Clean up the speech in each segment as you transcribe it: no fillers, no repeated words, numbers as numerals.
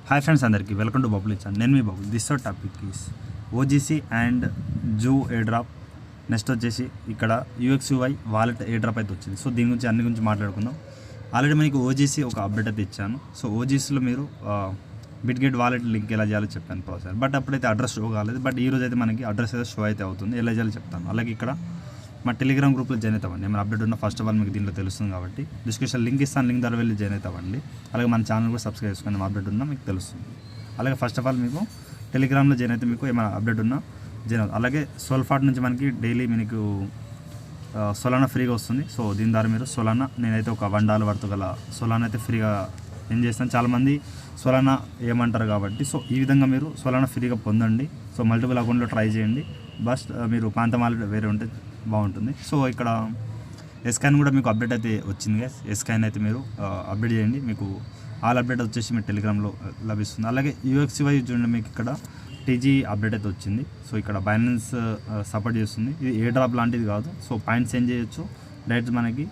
Hi friends, అందరికీ welcome to Bubble channel. నేను మీ Bubble. This topic is OGC and zoo airdrop. Next వచ్చేసి ఇక్కడ యూఎక్స్యూఐ wallet air drop అయితే వచ్చింది. సో దీని గురించి అన్ని గురించి మాట్లాడుకుందాం. ఆల్రెడీ మనకి ఓజీసీ ఒక అప్డేట్ అయితే ఇచ్చాను. సో ఓజీసీలో మీరు బిట్గెట్ వాలెట్ లింక్ ఎలా చేయాలో చెప్పాను ప్రాసెస్. బట్ అప్పుడైతే అడ్రస్ షో కాలేదు. బట్ ఈ రోజు అయితే మనకి అడ్రస్ అయితే షో అయితే అవుతుంది. ఎలా చేయాలో చెప్తాను. అలాగే ఇక్కడ మా టెలిగ్రామ్ గ్రూప్లో జాయిన్ అవుతామండి. ఏమైనా అప్డేట్ ఉన్న ఫస్ట్ ఆఫ్ ఆల్ మీకు దీంట్లో తెలుస్తుంది కాబట్టి డిస్క్రిప్షన్ లింక్ ఇస్తాను. లింక్ ద్వారా వెళ్ళి జాయిన్ అవుతామండి. అలాగే మన ఛానల్ కూడా సబ్స్క్రైబ్ చేసుకుని అప్డేట్ ఉన్నా మీకు తెలుస్తుంది. అలాగే ఫస్ట్ ఆఫ్ ఆల్ మీకు టెలిగ్రామ్లో జాయిన్ అయితే మీకు ఏమైనా అప్డేట్ ఉన్నా జాయిన్ అవుతుంది. అలాగే సోల్ఫాట్ నుంచి మనకి డైలీ మీకు సొలానా ఫ్రీగా వస్తుంది. సో దీని ద్వారా మీరు సొలానా నేనైతే ఒక $1 వర్త్ గల సొలానా అయితే ఫ్రీగా ఏం చేస్తాను. చాలామంది సొలానా ఏమంటారు కాబట్టి సో ఈ విధంగా మీరు సొలానా ఫ్రీగా పొందండి. సో మల్టిపుల్ అకౌంట్లో ట్రై చేయండి. బస్ట్ మీరు ప్రాంతం వేరే ఉంటే బాగుంటుంది. సో ఇక్కడ ఎస్కాన్ కూడా మీకు అప్డేట్ అయితే వచ్చింది గైస్. ఎస్కాన్ అయితే మీరు అప్డేట్ చేయండి. మీకు ఆల్ అప్డేట్ వచ్చేసి మీ టెలిగ్రామ్లో లభిస్తుంది. అలాగే యూఎక్స్వై చూడండి, మీకు ఇక్కడ టీజీ అప్డేట్ అయితే వచ్చింది. సో ఇక్కడ బైనాన్స్ సపోర్ట్ చేస్తుంది. ఇది ఏ డ్రాప్ లాంటిది కాదు. సో పాయింట్స్ ఏం చేయొచ్చు, డైరెక్ట్ మనకి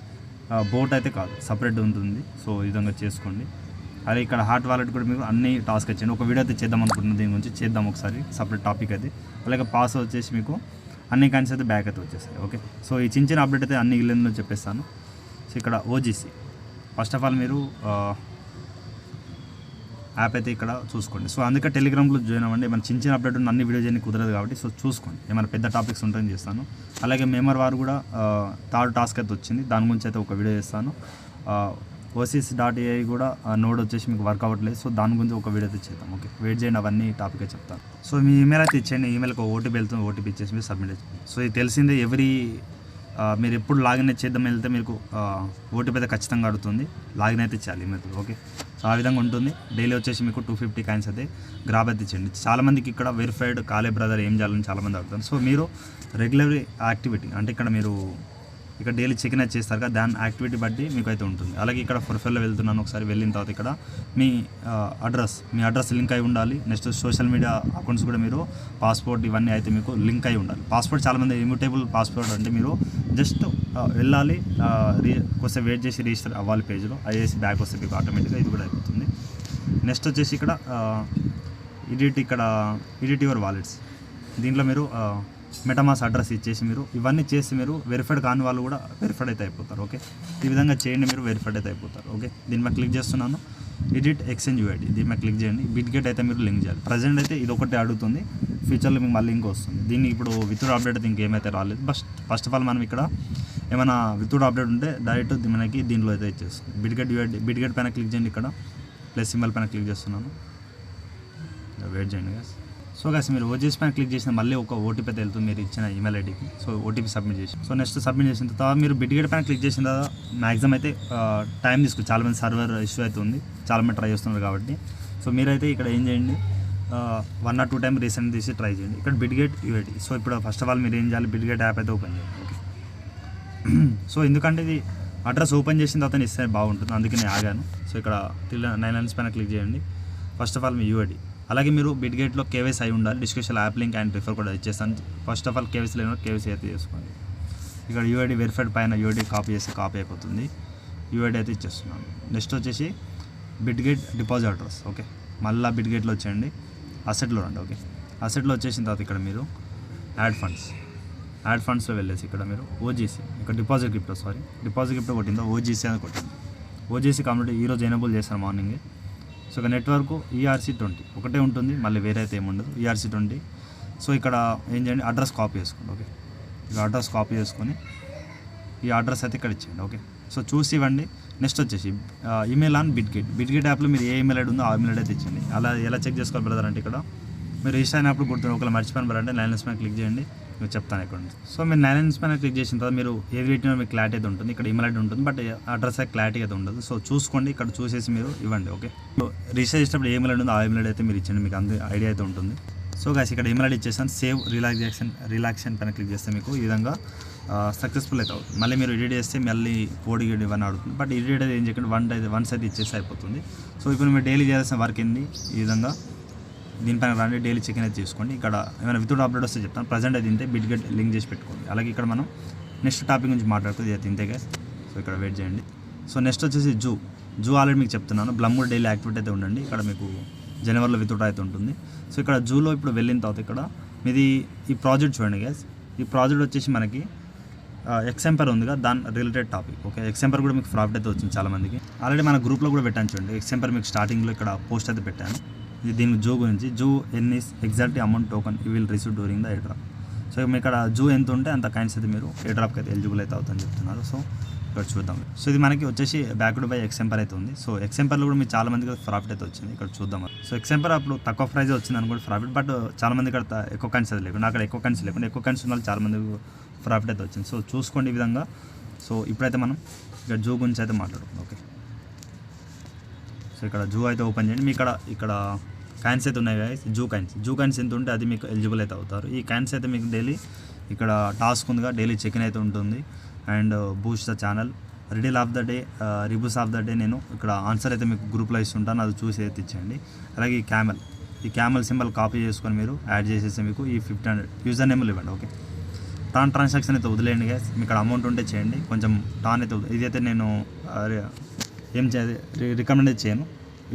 బోట్ అయితే కాదు, సపరేట్ ఉంటుంది. సో ఈ విధంగా చేసుకోండి. అలాగే ఇక్కడ హాట్ వాలెట్ కూడా మీకు అన్ని టాస్క్ వచ్చింది. ఒక వీడియో అయితే చేద్దాం అనుకుంటున్నాను, దీని గురించి చేద్దాం ఒకసారి సపరేట్ టాపిక్ అయితే. అలాగే పాస్ వచ్చేసి మీకు అన్ని కాయిన్స్ అయితే బ్యాక్ అయితే వచ్చేస్తాయి. ఓకే, సో ఈ చిన్న చిన్న అప్డేట్ అయితే అన్ని ఇల్లు చెప్పేస్తాను. సో ఇక్కడ ఓజీసీ ఫస్ట్ ఆఫ్ ఆల్ మీరు యాప్ అయితే ఇక్కడ చూసుకోండి. సో అందుకే టెలిగ్రామ్లో జాయిన్ అవ్వండి. ఏమైనా చిన్న చిన్న అప్డేట్ ఉన్న అన్ని వీడియో చేయడానికి కుదరదు కాబట్టి సో చూసుకోండి. ఏమైనా పెద్ద టాపిక్స్ ఉంటాయని చేస్తాను. అలాగే మెంబర్ వారు కూడా థర్డ్ టాస్క్ అయితే వచ్చింది, దాని గురించి అయితే ఒక వీడియో చేస్తాను. OCS.ai కూడా నోడ్ వచ్చేసి మీకు వర్క్ అవ్వట్లేదు. సో దాని గురించి ఒక వీడియో అయితే చేద్దాం. ఓకే, వెయిట్ చేయండి, అవన్నీ టాపిక్ అయితే చెప్తాను. సో మీ ఈమెయిల్ అయితే ఇచ్చేయండి. ఈమెయిల్కి ఓటీపీ వెళ్తుంది, ఓటీపీ ఇచ్చేసి మీరు సబ్మిట్ చేయండి. సో ఇది తెలిసిందే, మీరు ఎప్పుడు లాగిన్ అయితే చేద్దాం వెళ్తే మీకు ఓటీపీ అయితే ఖచ్చితంగా అడుగుతుంది. లాగిన్ అయితే చేయాలి ఈమెయిల్. ఓకే, సో ఆ విధంగా ఉంటుంది. డైలీ వచ్చేసి మీకు 250 కాయిన్స్ అయితే గ్రాబ్ అయితే ఇచ్చేయండి. చాలామందికి ఇక్కడ వెరిఫైడ్ కాలే బ్రదర్ ఏం చేయాలని చాలామంది అడుగుతారు. సో మీరు రెగ్యులర్ యాక్టివిటీ అంటే ఇక్కడ మీరు ఇక్కడ డైలీ చెక్ అయితే చేస్తారు కదా, దాని యాక్టివిటీ బట్టి మీకు అయితే ఉంటుంది. అలాగే ఇక్కడ ప్రొఫైల్లో వెళ్తున్నాను. ఒకసారి వెళ్ళిన తర్వాత ఇక్కడ మీ అడ్రస్ లింక్ అయి ఉండాలి. నెక్స్ట్ సోషల్ మీడియా అకౌంట్స్ కూడా మీరు పాస్పోర్ట్ ఇవన్నీ అయితే మీకు లింక్ అయి ఉండాలి. పాస్పోర్ట్ చాలామంది ఇమ్యూటేబుల్ పాస్పోర్ట్ అంటే మీరు జస్ట్ వెళ్ళాలి, కొంచెం వెయిట్ చేసి రిజిస్టర్ అవ్వాలి పేజ్లో. ఐఏసి బ్యాక్ వస్తే మీకు ఆటోమేటిక్గా ఇది కూడా అయిపోతుంది. నెక్స్ట్ వచ్చేసి ఇక్కడ ఎడిట్ యువర్ వాలెట్స్. దీంట్లో మీరు మెటామాస్ అడ్రస్ ఇచ్చేసి మీరు ఇవన్నీ చేసి మీరు వెరిఫైడ్ కాని వాళ్ళు కూడా వెరిఫైడ్ అయితే అయిపోతారు. ఓకే, ఈ విధంగా చేయండి, మీరు వెరిఫైడ్ అయితే అయిపోతారు. ఓకే, దీని మీద క్లిక్ చేస్తున్నాను. ఎడిట్ ఎక్స్చేంజ్ యూఐడి, దీని మీద క్లిక్ చేయండి. బిట్గెట్ అయితే మీరు లింక్ చేయాలి. ప్రజెంట్ అయితే ఇది ఒకటి అడుగుతుంది, ఫ్యూచర్లో మీకు మళ్ళీ ఇంకో వస్తుంది. దీన్ని ఇప్పుడు వితౌట్ అప్డేట్ అయితే ఇంకేమైతే రాలేదు. ఫస్ట్ ఆఫ్ ఆల్ మనం ఇక్కడ ఏమైనా వితౌట్ అప్డేట్ ఉంటే డైరెక్ట్ మనకి దీంట్లో అయితే ఇచ్చేస్తుంది. బిట్గెట్ పైన క్లిక్ చేయండి. ఇక్కడ ప్లస్ సింబల్ పైన క్లిక్ చేస్తున్నాను. వెయిట్ చేయండి గైస్. సో గైస్, మీరు ఓజీఎస్ పైన క్లిక్ చేసిన మళ్ళీ ఒక ఓటీపీ అయితే వెళ్తుంది మీరు ఇచ్చిన ఈమెయిల్ ఐడికి. సో ఓటీపీ సబ్మిట్ చేసి సో నెక్స్ట్ సబ్మిట్ చేసిన తర్వాత మీరు బిట్గెట్ పైన క్లిక్ చేసిన తర్వాత మ్యాక్సిమం అయితే టైం తీసుకుని చాలామంది సర్వర్ ఇష్యూ అయితే ఉంది, చాలామంది ట్రై చేస్తున్నారు కాబట్టి. సో మీరైతే ఇక్కడ ఏం చేయండి, 1 or 2 టైం రీసెంట్ తీసి ట్రై చేయండి. ఇక్కడ బిట్గెట్ యూఐడి. సో ఇప్పుడు ఫస్ట్ ఆఫ్ ఆల్ మీరు ఏం చేయాలి, బిట్గెట్ యాప్ అయితే ఓపెన్ చేయండి. ఓకే, సో ఎందుకంటే ఇది అడ్రస్ ఓపెన్ చేసిన తర్వాత ఇస్తే బాగుంటుంది, అందుకే నేను ఆగాను. సో ఇక్కడ 9 లైన్స్ పైన క్లిక్ చేయండి. First of all me UID. అలాగే మీరు బిట్గెట్లో కేవైసీ అయి ఉండాలి. Description app link and refer కూడా ఇచ్చేస్తాను. ఫస్ట్ ఆఫ్ ఆల్ కేవైసీ లేని కేవైసీ అయితే చేసుకోండి. ఇక్కడ యూఐడి వెరిఫైడ్ పైన యూఐడి కాపీ అయిపోతుంది. యూఐడి అయితే ఇచ్చేస్తున్నాను. నెక్స్ట్ వచ్చేసి బిట్గెట్ డిపాజిట్ అడ్రస్. ఓకే, మళ్ళీ బిట్గెట్లో వచ్చేయండి, అసెట్లో రండి. ఓకే, అసెట్లో వచ్చేసిన తర్వాత ఇక్కడ మీరు యాడ్ ఫండ్స్లో వెళ్ళేసి ఇక్కడ మీరు ఓజీసీ, ఇక్కడ డిపాజిట్ గిఫ్ట్ కొట్టిందో ఓజీసీ అని కొట్టింది. ఓజీసీ కంప్లీట్ ఈరోజు ఎనేబుల్ చేశాను మార్నింగే. సో ఇక నెట్వర్క్ ERC20 ఒకటే ఉంటుంది, మళ్ళీ వేరే అయితే ఏముండదు. ERC20. సో ఇక్కడ ఏం చేయండి, అడ్రస్ కాపీ చేసుకోండి. ఓకే, ఇక అడ్రస్ కాపీ చేసుకొని ఈ అడ్రస్ అయితే ఇక్కడ ఇచ్చేయండి. ఓకే, సో చూసి ఇవ్వండి. నెక్స్ట్ వచ్చేసి ఈమెయిల్ ఆన్ బిట్గెట్ యాప్లో మీరు ఏ ఈమెయిల్ ఐడి ఉందో ఆ ఈమెయిల్ ఐడి అయితే ఇచ్చేయండి. అలా ఎలా చెక్ చేసుకోవాలి బ్రదర్ అంటే ఇక్కడ మీరు రిజిస్టర్ అయినప్పుడు గుర్తుంది, ఒకవేళ మర్చిపోయిన బ్రదర్ అంటే 9 లైన్స్ పైన క్లిక్ చేయండి, మీకు చెప్తాను ఇక్కడ. సో మీరు 9 లైన్స్ పైన క్లిక్ చేసిన తర్వాత మీరు ఏది పెట్టినా మీకు క్లారిటీ అయితే ఉంటుంది. ఇక్కడ ఈమెయిల్ ఐడి ఉంటుంది, బట్ అడ్రస్ అయితే క్లారిటీ అయితే ఉండదు. సో చూసుకోండి, ఇక్కడ చూసేసి మీరు ఇవ్వండి. ఓకే, సో రిజిస్టర్ చేసినప్పుడు ఏ ఈమెయిల్ ఐడి ఉందో ఆ ఈమెయిల్ ఐడి అయితే మీరు ఇచ్చండి, మీకు అంత ఐడియా అయితే ఉంటుంది. సో గైస్, ఇక్కడ ఈమెయిల్ ఐడి ఇచ్చేసాను. సేవ్ రిలాక్సేషన్ పైన క్లిక్ చేస్తే మీకు ఈ విధంగా సక్సెస్ఫుల్ అయితే అవుతుంది. మళ్ళీ మీరు ఎడిట్ చేస్తే మళ్ళీ కోడ్ ఇవన్నీ అడుగుతుంది. బట్ ఎడిట్ అయితే ఏం చేయకండి, వన్స్ అయితే ఇచ్చేస్తే అయిపోతుంది. సో ఇప్పుడు మీరు డైలీ చేయాల్సిన వర్క్ ఏంది, ఈ విధంగా దీనిపైన రండి, డైలీ చెక్ అనేది చేసుకోండి. ఇక్కడ ఏమైనా వితౌట్ అప్డేట్ వస్తే చెప్తాను. ప్రజెంట్ అయితే ఇంతే, బిట్గెట్ లింక్ చేసి పెట్టుకోండి. అలాగే ఇక్కడ మనం నెక్స్ట్ టాపిక్ గురించి మాట్లాడుతుంది, అయితే ఇంతే గైస్. సో ఇక్కడ వెయిట్ చేయండి. సో నెక్స్ట్ వచ్చేసి జూ ఆల్రెడీ మీకు చెప్తున్నాను. బ్లమ్ కూడా డైలీ యాక్టివిటీ అయితే ఉండండి. ఇక్కడ మీకు జనవరిలో విత్డ్రా అయితే ఉంటుంది. సో ఇక్కడ జూలో ఇప్పుడు వెళ్ళిన తర్వాత ఇక్కడ మీది ఈ ప్రాజెక్ట్ చూడండి గైస్. ఈ ప్రాజెక్ట్ వచ్చేసి మనకి ఎక్సెంపర్ ఉందిగా, దాని రిలేటెడ్ టాపిక్. ఓకే, ఎక్సెంపర్ కూడా మీకు ప్రాఫిట్ అయితే వచ్చింది చాలామందికి. ఆల్రెడీ మన గ్రూప్లో కూడా పెట్టాను చూడండి. ఎక్సెంపర్ మీకు స్టార్టింగ్లో ఇక్కడ పోస్ట్ అయితే పెట్టాను. ఇది దీని జూ గురించి. Zoo N is exact amount token you will receive during the air drop so ఇక్కడ జూ ఎంత ఉంటే అంత కైండ్స్ అయితే మీరు ఎయిర్ డ్రాప్కి అయితే ఎలిజిబుల్ అయితే అవుతుందని చెప్తున్నారు. సో ఇక్కడ చూద్దాం. సో ఇది మనకి వచ్చేసి బ్యాక్డ్ బై ఎక్సెంపర్ అయితే ఉంది. సో ఎక్సెంపర్లో కూడా మీకు చాలా మందికి ప్రాఫిట్ అయితే వచ్చింది. ఇక్కడ చూద్దాం. సో ఎక్సెంపర్ అప్పుడు తక్కువ ప్రైజ్ వచ్చింది అనుకోండి ప్రాఫిట్, బట్ చాలా మంది ఇక్కడ ఎక్కువ కైండ్స్ అయితే లేకుండా, అక్కడ ఎక్కువ కైండ్స్ లేకుండా ఎక్కువ కైండ్స్ ఉన్న చాలా మంది ప్రాఫిట్ అయితే వచ్చింది. సో చూసుకోండి ఈ విధంగా. సో ఇప్పుడైతే మనం ఇక్కడ జూ గురించి అయితే మాట్లాడుకుందాం. ఓకే, సో ఇక్కడ జూ అయితే ఓపెన్ చేయండి. మీ ఇక్కడ కాయిన్స్ అయితే ఉన్నాయి కదా, జూ కాయిన్స్ ఎంత ఉంటే అది మీకు ఎలిజిబుల్ అయితే అవుతారు. ఈ కాయిన్స్ అయితే మీకు డైలీ ఇక్కడ టాస్క్ ఉందిగా, డైలీ చెకిన్ అయితే ఉంటుంది. And boost the channel, riddle of the day, rebus of the day, నేను ఇక్కడ ఆన్సర్ అయితే మీకు గ్రూప్లో ఇస్తుంటాను, అది చూసి అయితే ఇచ్చేయండి. అలాగే ఈ క్యామెల్ సింబల్ కాపీ చేసుకొని మీరు యాడ్ చేసేసి మీకు ఈ 1500 యూజర్ నేమ్లు ఇవ్వండి. ఓకే, ట్రాన్సాక్షన్ అయితే వదిలేయండి గైస్. మీకు ఇక్కడ అమౌంట్ ఉంటే చేయండి, కొంచెం అయితే ఇదైతే నేను ఏం రికమెండ్ చేయను.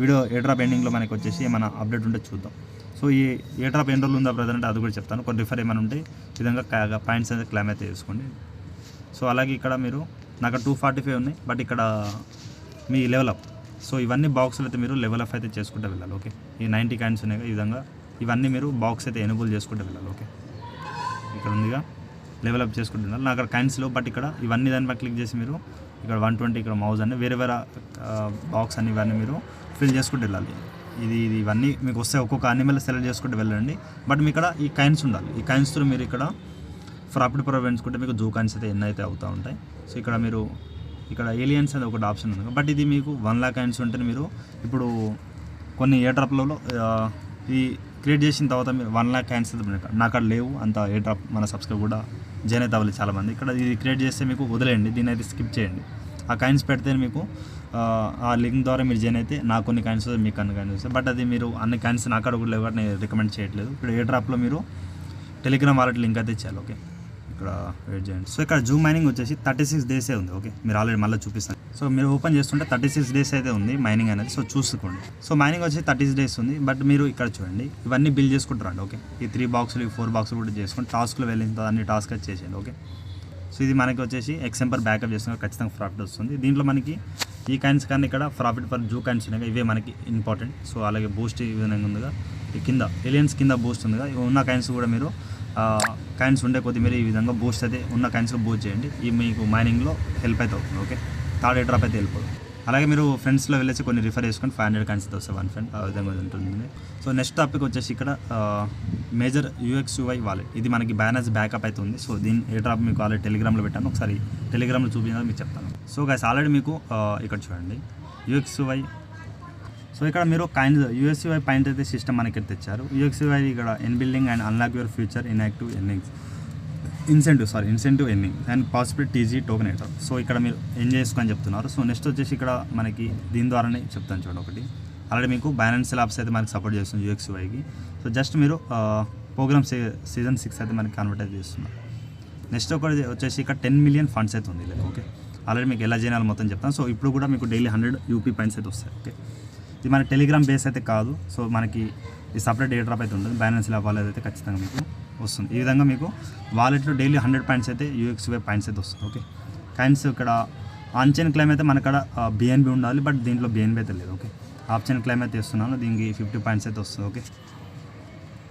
వీడియో ఎయిర్ డ్రాప్ ఎండింగ్లో మనకి వచ్చేసి ఏమైనా అప్డేట్ ఉంటే చూద్దాం. సో ఈ ఎయిర్ డ్రాప్ ఎన్ని రోజులు ఉందా బ్రదర్ అంటే అది కూడా చెప్తాను. కొన్ని రిఫర్ ఏమైనా ఉంటే ఈ విధంగా పాయింట్స్ అయితే క్లైమ్ అయితే చేసుకోండి. సో అలాగే ఇక్కడ మీరు నాకు 245 ఉన్నాయి, బట్ ఇక్కడ మీ లెవెల్ అప్. సో ఇవన్నీ బాక్సులు అయితే మీరు లెవెల్ అప్ అయితే చేసుకుంటూ వెళ్ళాలి. ఓకే, ఈ 90 కాయిన్స్ ఉన్నాయి ఈ విధంగా, ఇవన్నీ మీరు బాక్స్ అయితే ఎనేబుల్ చేసుకుంటూ వెళ్ళాలి. ఓకే, ఇక్కడ ఉందిగా లెవెల్ అప్ చేసుకుంటూ వెళ్ళాలి. నాకు అక్కడ కాయిన్స్లో, బట్ ఇక్కడ ఇవన్నీ దానిపై క్లిక్ చేసి మీరు ఇక్కడ 120 ఇక్కడ మౌజ్ అన్ని వేరే బాక్స్ అన్ని ఇవన్నీ మీరు ఫిల్ చేసుకుంటూ వెళ్ళాలి. ఇవన్నీ మీకు వస్తే ఒక్కొక్క అనిమల్ సెలెక్ట్ చేసుకుంటూ వెళ్ళండి. బట్ మీ ఇక్కడ ఈ కాయిన్స్ ఉండాలి. ఈ కాయిన్స్తో మీరు ఇక్కడ ప్రాఫిట్ పెంచుకుంటే మీకు జూ కాయిన్స్ అయితే ఎన్ని అయితే అవుతూ ఉంటాయి. సో ఇక్కడ ఏలియన్స్ అనేది ఒకటి ఆప్షన్ ఉంది, బట్ ఇది మీకు 1 lakh కాయిన్స్ ఉంటే మీరు ఇప్పుడు కొన్ని ఎయిర్ డ్రాప్లలో ఈ క్రియేట్ చేసిన తర్వాత మీరు 1 lakh కాయిన్స్ అయితే నాకు అక్కడ లేవు అంత ఎయిర్ డ్రాప్. మన సబ్స్క్రైబ్ కూడా జాయిన్ అయితే అవ్వాలి చాలామంది. ఇక్కడ ఇది క్రియేట్ చేస్తే మీకు వదిలేయండి, దీన్ని అయితే స్కిప్ చేయండి. ఆ కాయిన్స్ పెడితే మీకు ఆ లింక్ ద్వారా మీరు జాయిన్ అయితే నాకు కొన్ని కాయిన్స్ వస్తాయి, మీకు అన్ని కాయిన్స్ వస్తాయి. బట్ అది మీరు అన్ని కాయిన్స్ నాకు అక్కడ కూడా లేవు కాబట్టి నేను రికమెండ్ చేయట్లేదు. ఇప్పుడు ఎయిర్ డ్రాప్లో మీరు టెలిగ్రామ్ వాలెట్ లింక్ అయితే ఇచ్చారు. ఓకే, ఇక్కడ వెయిట్ చేయండి. సో ఇక్కడ జూ మైనింగ్ వచ్చేసి 36 డేసే ఉంది. ఓకే, మీరు ఆల్రెడీ మళ్ళీ చూపిస్తాను. సో మీరు ఓపెన్ చేస్తుంటే 36 డేస్ అయితే ఉంది మైనింగ్ అనేది. సో చూసుకోండి. సో మైనింగ్ వచ్చి 36 డేస్ ఉంది, బట్ మీరు ఇక్కడ చూడండి ఇవన్నీ బిల్ చేసుకుంటారండి. ఓకే, ఈ 3 బాక్సులు ఈ 4 బాక్సులు కూడా చేసుకొని టాస్క్లో వెళ్ళిన అన్ని టాస్క్ అయితే చేసేయండి. ఓకే, సో ఇది మనకి వచ్చేసి ఎక్సెంపర్ బ్యాకప్ చేస్తున్నా ఖచ్చితంగా ప్రాఫిట్ వస్తుంది. దీంట్లో మనకి ఈ కాయిన్స్ కానీ ఇక్కడ ప్రాఫిట్ ఫర్ జూ కాయిన్స్ ఉన్నాయి, ఇవే మనకి ఇంపార్టెంట్. సో అలాగే బూస్ట్ ఈ విధంగా ఉందిగా, ఈ కింద ఎలియన్స్ కింద బూస్ట్ ఉందిగా, ఉన్న కాయిన్స్ కూడా మీరు కాయిన్స్ ఉండే కొద్ది మీరు ఈ విధంగా బూస్ట్ అయితే ఉన్న కాయిన్స్లో బూస్ట్ చేయండి. ఈ మీకు మైనింగ్లో హెల్ప్ అయితే అవుతుంది. ఓకే, థర్డ్ ఎయిర్ డ్రాప్ అయితే వెళ్ళిపోతుంది. అలాగే మీరు ఫ్రెండ్స్లో వెళ్ళేసి కొన్ని రిఫర్ చేసుకొని 500 కాయిన్స్ అయితే వస్తాయి 1 ఫ్రెండ్, ఆ విధంగా ఉంటుంది. సో నెక్స్ట్ టాపిక్ వచ్చేసి ఇక్కడ మేజర్ UXUI వాలెట్. ఇది మనకి బ్యాలెన్స్ బ్యాకప్ అయితే ఉంది. సో దీని ఎయిర్ డ్రాప్ మీకు ఆల్రెడీ టెలిగ్రామ్లో పెట్టాను, ఒకసారి టెలిగ్రామ్లో చూపించాలి మీకు చెప్తాను. సో గైస్ ఆల్రెడీ మీకు ఇక్కడ చూడండి UXUI. సో ఇక్కడ మీరు UXUI పాయింట్ అయితే సిస్టమ్ మనకి తెచ్చారు. UXUI ఇక్కడ building and unlock your future inactive earnings incentive earning and possibility TG token ఎయిటర్. So ఇక్కడ మీరు ఏం చేసుకొని చెప్తున్నారు. సో నెక్స్ట్ వచ్చేసి ఇక్కడ మనకి దీని ద్వారానే చెప్తాను చూడండి. ఒకటి ఆల్రెడీ మీకు బైనాన్స్ ల్యాబ్స్ అయితే మనకి సపోర్ట్ చేస్తుంది UXUIకి. సో జస్ట్ మీరు ప్రోగ్రామ్ సీజన్ 6 అయితే మనకి కన్వర్ట్ అయితే చేస్తున్నారు. నెక్స్ట్ ఒకటి వచ్చేసి ఇక్కడ 10 million ఫండ్స్ అయితే ఉంది. ఓకే, ఆల్రెడీ మీకు ఎలా చేయాలి మొత్తం చెప్తాను. సో ఇప్పుడు కూడా మీకు డైలీ 100 UP పాయింట్స్ అయితే వస్తాయి. ఓకే, ఇది మన టెలిగ్రామ్ బేస్ అయితే కాదు. సో మనకి ఈ సపరేట్ ఎయిర్ డ్రాప్ అయితే ఉంటుంది. బైనాన్స్ ల్యాబ్ వాలెట్ అయితే ఖచ్చితంగా మీకు వస్తుంది. ఈ విధంగా మీకు వాలెట్లో డైలీ 100 పాయింట్స్ అయితే UXUI పాయింట్స్ అయితే వస్తుంది. ఓకే, కాయిన్స్ ఇక్కడ ఆన్ చైన్ క్లైమ్ అయితే మన అక్కడ BNB ఉండాలి, బట్ దీంట్లో BNB అయితే లేదు. ఓకే, ఆఫ్ చైన్ క్లైమ్ అయితే ఇస్తున్నాను, దీనికి 50 పాయింట్స్ అయితే వస్తుంది. ఓకే,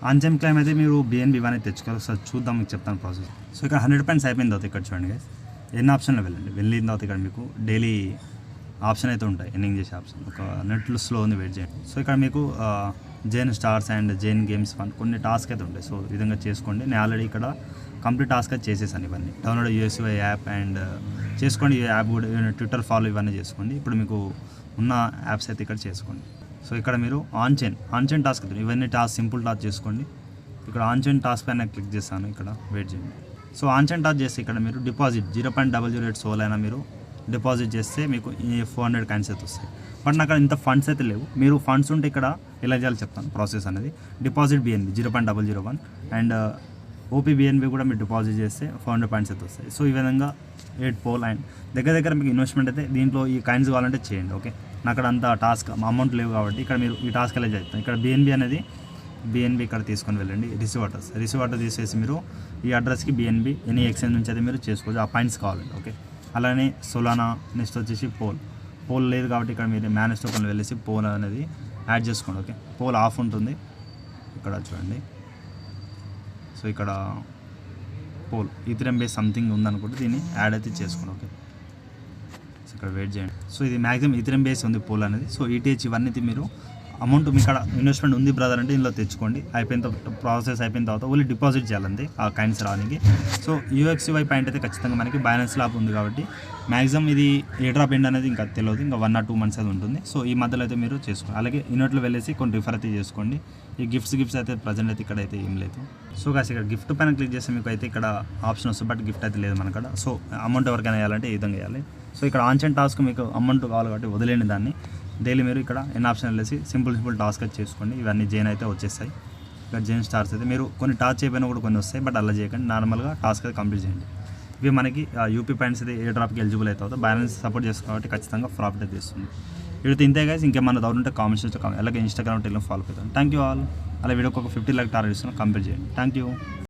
ఆన్ చైన్ క్లైమ్ అయితే మీరు BNB ఇవన్నీ తెచ్చుకోవాలి. సార్ చూద్దాం, మీకు చెప్తాను ప్రాసెస్. సో ఇక్కడ 100 పాయింట్స్ అయిపోయిన తర్వాత ఇక్కడ చూడండి గైస్, ఎన్ని ఆప్షన్లో వెళ్ళిన తర్వాత ఇక్కడ మీకు డైలీ ఆప్షన్ అయితే ఉంటాయి, ఎర్నింగ్ చేసే ఆప్షన్. ఒక నెట్లో స్లో ఉంది, వెయిట్ చేయండి. సో ఇక్కడ మీకు Jain stars and Jain games fund కొన్ని టాస్క్ అయితే ఉంటాయి. సో ఈ విధంగా చేసుకోండి. నేను ఆల్రెడీ ఇక్కడ కంప్లీట్ టాస్క్ అయితే చేసేసాను. ఇవన్నీ డౌన్లోడ్ UXUI యాప్ అండ్ చేసుకోండి. ఈ యాప్ కూడా ట్విట్టర్ ఫాలో ఇవన్నీ చేసుకోండి. ఇప్పుడు మీకు ఉన్న యాప్స్ అయితే ఇక్కడ చేసుకోండి. సో ఇక్కడ మీరు ఆన్ చైన్ టాస్క్ అవుతుంది. ఇవన్నీ సింపుల్ టాస్క్ చేసుకోండి. ఇక్కడ ఆన్ చైన్ టాస్క్ పైన క్లిక్ చేస్తాను, ఇక్కడ వెయిట్ చేయండి. సో ఆన్ చైన్ టాస్క్ చేస్తే ఇక్కడ మీరు డిపాజిట్ 0.008 సోల్ అయినా మీరు డిపాజిట్ చేస్తే మీకు ఈ 400 కాయిన్స్ అయితే వస్తాయి. బట్ నాకు ఇంత ఫండ్స్ అయితే లేవు. మీరు ఫండ్స్ ఉంటే ఇక్కడ ఎలా చేయాలో చెప్తాను ప్రాసెస్ అనేది. Deposit BNB 0.001 and OP BNB కూడా మీరు డిపాజిట్ చేస్తే 400 పాయింట్స్ అయితే వస్తాయి. సో ఈ విధంగా 8 పోల్ అండ్ దగ్గర మీకు ఇన్వెస్ట్మెంట్ అయితే దీంట్లో ఈ కాయిన్స్ కావాలంటే చేయండి. ఓకే, నాకు అక్కడ అంత టాస్క్ అమౌంట్ లేవు కాబట్టి ఇక్కడ మీరు ఈ టాస్క్ ఎలా చేస్తాం. ఇక్కడ బిఎన్బి అనేది బిఎన్బి ఇక్కడ తీసుకొని వెళ్ళండి. రిసీవ్ అడ్రస్ తీసేసి మీరు ఈ అడ్రస్కి బిఎన్బి ఎనీ ఎక్స్చేంజ్ నుంచి అయితే మీరు చేసుకోవచ్చు. ఆ పాయింట్స్ కావాలండి. ఓకే, అలానే సోలానా, నెక్స్ట్ వచ్చేసి పోల్ లేదు కాబట్టి ఇక్కడ మీరు మేనేజ్ టోకెన్ వెళ్ళేసి పోల్ అనేది యాడ్ చేసుకోండి. ఓకే, పోల్ ఆఫ్ ఉంటుంది ఇక్కడ చూడండి. సో ఇక్కడ పోల్ ఈథరియం బేస్ సంథింగ్ ఉందనుకుంటే దీన్ని యాడ్ అయితే చేసుకోండి. ఓకే, సో ఇక్కడ వెయిట్ చేయండి. సో ఇది మ్యాక్సిమం ఈథరియం బేస్ ఉంది పోల్ అనేది. సో ఈటీహెచ్ ఇవన్నీ మీరు అమౌంట్ మీ ఇక్కడ ఇన్వెస్ట్మెంట్ ఉంది బ్రదర్ అంటే ఇందులో తెచ్చుకోండి. ప్రాసెస్ అయిపోయిన తర్వాత ఓన్లీ డిపాజిట్ చేయాలంతే ఆ కాయిన్స్ రానికి. సో యూఎక్స్వై పాయింట్ అయితే ఖచ్చితంగా మనకి బైనాన్స్ లాప్ ఉంది కాబట్టి మ్యాక్సిమం ఇది ఏ డ్రాప్ ఎండ్ అనేది ఇంకా తెలియదు, ఇంకా 1 or 2 months అది ఉంటుంది. సో ఈ మధ్యలో అయితే మీరు చేసుకోండి. అలాగే ఇన్వెట్లో వెళ్ళేసి కొన్ని రిఫర్ అయితే చేసుకోండి. ఈ గిఫ్ట్స్ అయితే ప్రజెంట్ అయితే ఇక్కడ అయితే ఏం లేదు. సో కాసి ఇక్కడ గిఫ్ట్ పైన క్లిక్ చేస్తే మీకు అయితే ఇక్కడ ఆప్షన్ వస్తుంది, బట్ గిఫ్ట్ అయితే లేదు మనకడ. సో అమౌంట్ ఎవరికైనా వేయాలంటే ఈ విధంగా వేయాలి. సో ఇక్కడ ఆన్లైన్ టాస్క్ మీకు అమౌంట్ కావాలి కాబట్టి వదిలేండి దాన్ని. డైలీ మీరు ఇక్కడ ఎన్ ఆప్షన్ వెళ్ళేసి సింపుల్ టాస్క్ అయితే చేసుకోండి. ఇవన్నీ జైన్ అయితే వచ్చేస్తాయి. ఇక్కడ జైన్ స్టార్స్ అయితే మీరు కొన్ని టాస్క్ చేయకపోయినా కూడా కొన్ని వస్తాయి, బట్ అలా చేయకండి. నార్మల్గా టాస్క్ అయితే కంప్లీట్ చేయండి. ఇవి మనకి యూపీ పాయింట్స్ అయితే ఏ డ్రాప్కి ఎలిజిబుల్ అవుతుందో బ్యాలెన్స్ సపోర్ట్ చేస్తుంది కాబట్టి ఖచ్చితంగా ప్రాఫిట్ అయితే ఇస్తుంది. వీడితో ఇంతే గైస్. ఇంకేమన్నా డౌట్ ఉంటే కామెంట్స్ చేస్తే అలాగే ఇన్స్టాగ్రామ్, టెలిగ్రామ్ ఫాలో అవుతాను. Thank you all. అలా వీడియోకి ఒక 50 lakh టార్గెట్ ఇస్తున్నాను, కంప్లీట్ చేయండి. Thank you.